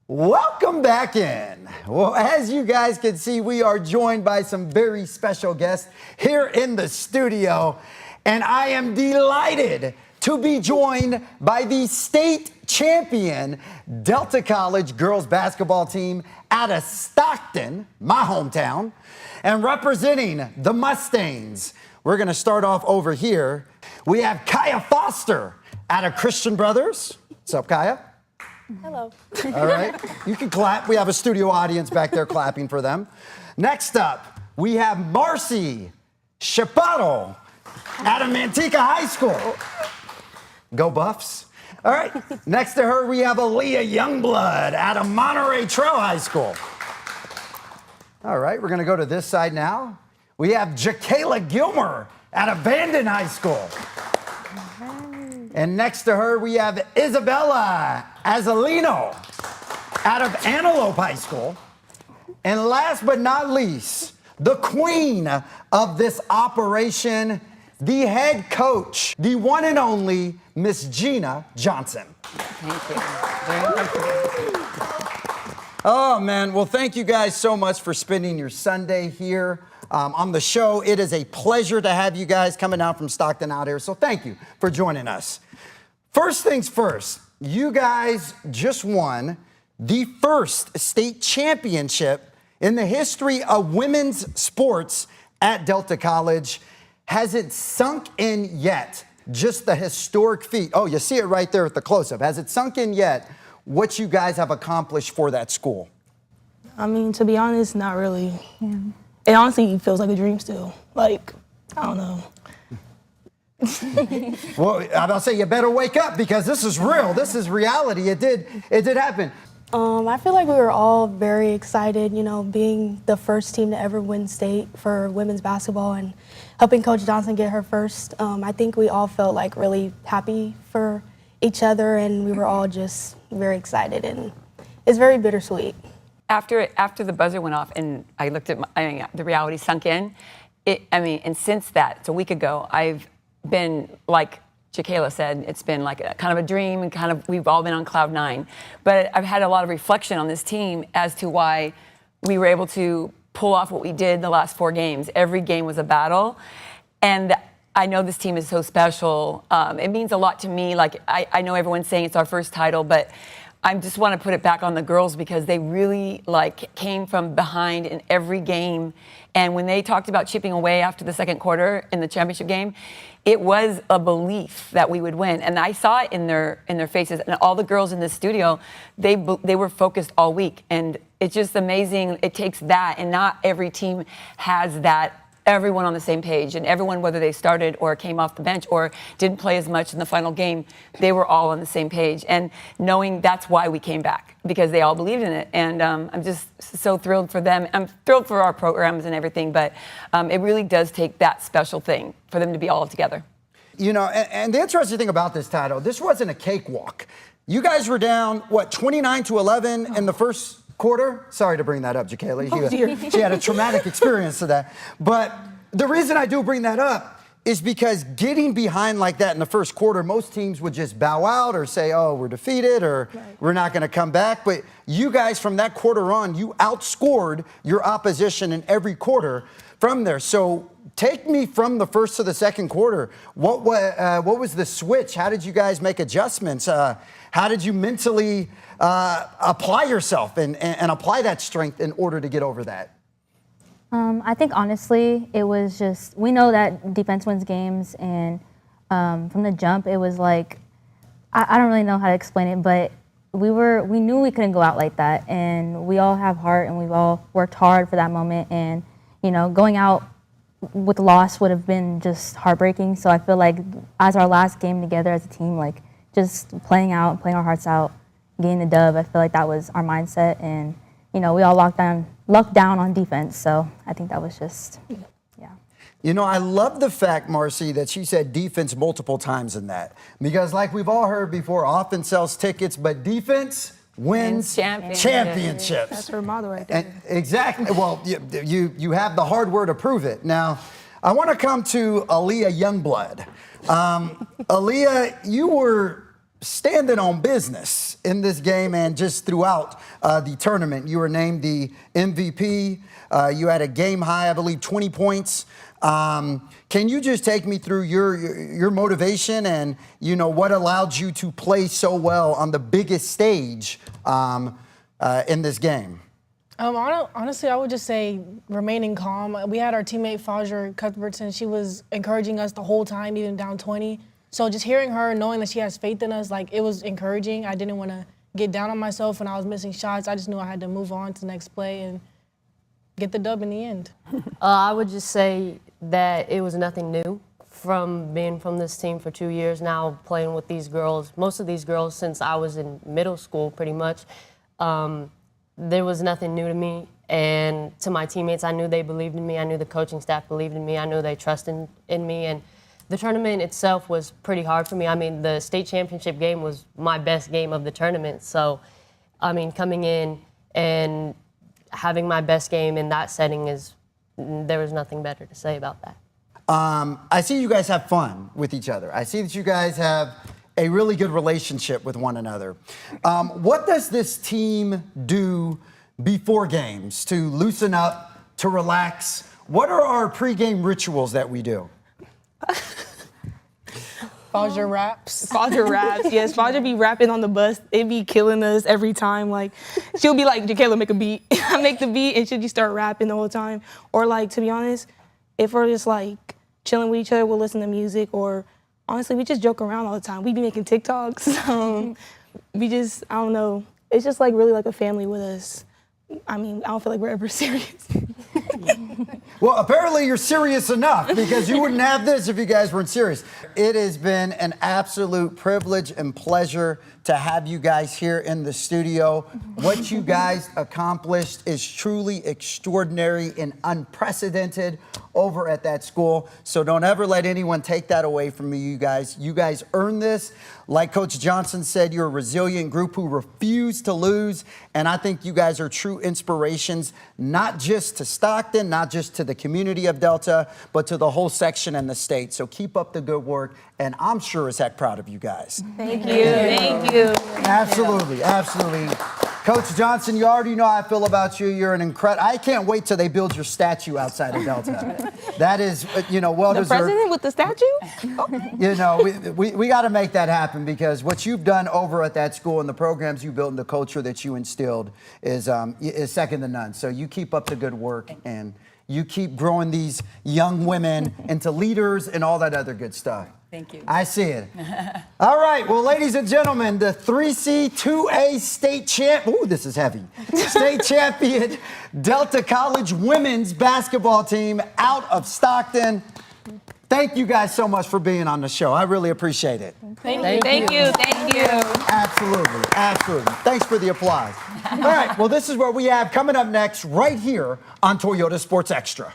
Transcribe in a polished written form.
Welcome back in. Well, as you guys can see, we are joined by some very special guests here in the studio, and I am delighted to be joined by the state champion Delta College girls basketball team out of Stockton, my hometown, and representing the Mustangs. We're going to start off over here. We have Kaya Foster out of Christian Brothers. What's up, Kaya? Hello. All right, you can clap. We have a studio audience back there clapping for them. Next up, we have Marcy Chaparro out of Manteca High School. Go Buffs. All right, next to her, we have Aaliyah Youngblood out of Monterey Trail High School. All right, we're going to go to this side now. We have Jaquela Gilmer out of Vanden High School. And next to her, we have Isabella Azalino out of Antelope High School. And last but not least, the queen of this operation, the head coach, the one and only Miss Gina Johnson. Thank you. Oh, man. Well, thank you guys so much for spending your Sunday here on the show. It is a pleasure to have you guys coming out from Stockton out here. So thank you for joining us. First things first, you guys just won the first state championship in the history of women's sports at Delta College. Has it sunk in yet? Just the historic feat. Oh, you see it right there at the close-up. Has it sunk in yet what you guys have accomplished for that school? I mean, to be honest, not really. Yeah. It honestly feels like a dream still. Like, I don't know. Well, I'm about to say you better wake up because this is real. This is reality. It did happen. I feel like we were all very excited, you know, being the first team to ever win state for women's basketball and helping Coach Johnson get her first. I think we all felt like really happy for each other, and we were all just very excited, and it's very bittersweet. After the buzzer went off and I looked at the reality sunk in, and since that, it's a week ago, I've been, like Jaquela said, it's been like a kind of a dream, and we've all been on cloud nine. But I've had a lot of reflection on this team as to why we were able to pull off what we did the last 4 games. Every game was a battle, and I know this team is so special. It means a lot to me. Like, I know everyone's saying it's our first title, but I just want to put it back on the girls because they really came from behind in every game. And when they talked about chipping away after the second quarter in the championship game, it was a belief that we would win. And I saw it in their faces. And all the girls in the studio, they were focused all week. And it's just amazing. It takes that, and not every team has that. Everyone on the same page, and everyone, whether they started or came off the bench or didn't play as much in the final game, they were all on the same page. And knowing that's why we came back, because they all believed in it. And I'm just so thrilled for them. I'm thrilled for our programs and everything, but it really does take that special thing for them to be all together. You know, and the interesting thing about this title, this wasn't a cakewalk. You guys were down, 29-11 in the first quarter? Sorry to bring that up, Jaquela. She had a traumatic experience to that. But the reason I do bring that up is because getting behind like that in the first quarter, most teams would just bow out or say, oh, we're defeated or we're not going to come back. But you guys, from that quarter on, you outscored your opposition in every quarter from there. So take me from the first to the second quarter. What was the switch? How did you guys make adjustments? How did you mentally apply yourself and apply that strength in order to get over that? I think honestly, it was just, we know that defense wins games, and from the jump, it was like, I don't really know how to explain it, but we knew we couldn't go out like that, and we all have heart, and we've all worked hard for that moment, and you know, going out with loss would have been just heartbreaking. So I feel like as our last game together as a team, like just playing out, playing our hearts out, getting the dub, I feel like that was our mindset, and you know, we all lucked down on defense. So I think that was just, yeah. You know, I love the fact, Marcy, that she said defense multiple times in that, because like we've all heard before, offense sells tickets, but defense wins championships. That's her motto right there. And exactly. Well, you have the hardware to prove it. Now, I want to come to Aaliyah Youngblood. Aaliyah, you were standing on business in this game and just throughout the tournament. You were named the MVP. You had a game high, I believe, 20 points. Can you just take me through your motivation and what allowed you to play so well on the biggest stage in this game? Honestly, I would just say remaining calm. We had our teammate Fajer Cuthbertson. She was encouraging us the whole time, even down 20. So just hearing her, knowing that she has faith in us, like, it was encouraging. I didn't want to get down on myself when I was missing shots. I just knew I had to move on to the next play and get the dub in the end. I would just say that it was nothing new from being from this team for 2 years now, playing with these girls, most of these girls since I was in middle school pretty much. There was nothing new to me, and to my teammates, I knew they believed in me. I knew the coaching staff believed in me. I knew they trusted in me, and the tournament itself was pretty hard for me. I mean, the state championship game was my best game of the tournament. So, I mean, coming in and having my best game in that setting there was nothing better to say about that. I see you guys have fun with each other. I see that you guys have a really good relationship with one another. What does this team do before games to loosen up, to relax? What are our pregame rituals that we do? Fajer raps. Fajer raps, yes. Fajer be rapping on the bus. It be killing us every time. Like, she'll be like, Jakayla, make a beat. I make the beat, and she'll just start rapping the whole time. Or, like, to be honest, if we're just, like, chilling with each other, we'll listen to music, or honestly, we just joke around all the time. We be making TikToks. We just, I don't know. It's just like really like a family with us. I mean, I don't feel like we're ever serious. Well, apparently you're serious enough, because you wouldn't have this if you guys weren't serious. It has been an absolute privilege and pleasure to have you guys here in the studio. What you guys accomplished is truly extraordinary and unprecedented over at that school. So don't ever let anyone take that away from you guys. You guys earned this. Like Coach Johnson said, you're a resilient group who refuse to lose. And I think you guys are true inspirations, not just to Stockton, not just to the community of Delta, but to the whole section and the state. So keep up the good work. And I'm sure as heck proud of you guys. Thank you. Thank you. Absolutely, absolutely. Coach Johnson, you already know how I feel about you. You're an incredible. I can't wait till they build your statue outside of Delta. That is, well deserved. The president with the statue? We got to make that happen, because what you've done over at that school and the programs you built and the culture that you instilled is second to none. So you keep up the good work, and you keep growing these young women into leaders and all that other good stuff. Thank you. I see it. All right, well, ladies and gentlemen, the 3C 2A state champ, ooh, this is heavy, state champion Delta College women's basketball team out of Stockton. Thank you guys so much for being on the show. I really appreciate it. Thank you. Absolutely, absolutely. Thanks for the applause. All right, well, this is what we have coming up next right here on Toyota Sports Extra.